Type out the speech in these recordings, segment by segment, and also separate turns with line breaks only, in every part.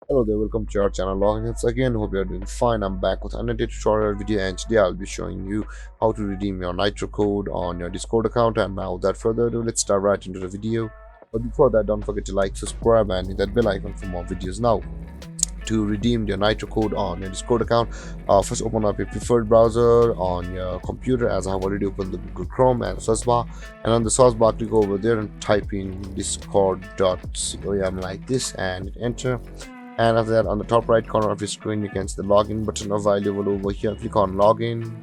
Hello there, welcome to our channel Logins again. Hope you are doing fine. I'm back with another tutorial video, and today I'll be showing you how to redeem your Nitro code on your Discord account. And now without further ado, let's dive right into the video. But before that, don't forget to like, subscribe, and hit that bell icon for more videos. Now, to redeem your Nitro code on your Discord account, first open up your preferred browser on your computer, as I have already opened the Google Chrome and search bar. And on the search bar, click over there and type in discord.com like this and hit enter. And after that, on the top right corner of your screen, you can see the login button available over here. Click on login,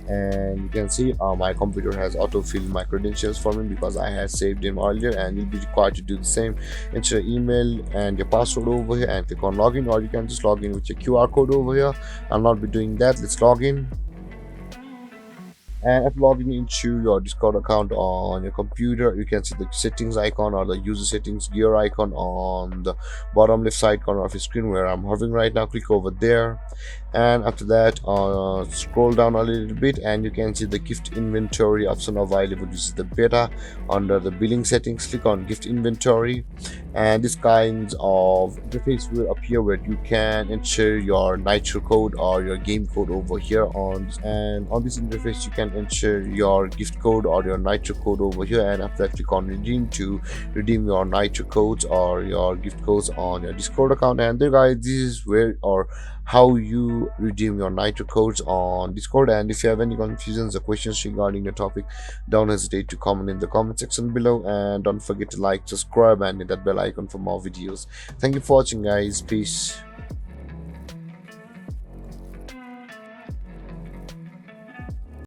and you can see my computer has auto-filled my credentials for me because I had saved them earlier, and you'll be required to do the same. Enter your email and your password over here and click on login, or you can just log in with your QR code over here. I'll not be doing that. Let's log in. And after logging into your Discord account on your computer, you can see the settings icon or the user settings gear icon on the bottom left side corner of your screen where I'm hovering right now. Click over there, and after that scroll down a little bit and you can see the gift inventory option available. This is the beta. Under the billing settings, click on gift inventory, and this kinds of interface will appear where you can enter your Nitro code or your game code over here on this interface. You can enter your gift code or your Nitro code over here, and after that click on redeem to redeem your Nitro codes or your gift codes on your Discord account. And there guys, this is where or how you redeem your Nitro codes on Discord. And if you have any confusions or questions regarding the topic, don't hesitate to comment in the comment section below, and don't forget to like, subscribe, and hit that bell icon for more videos. Thank you for watching guys. Peace.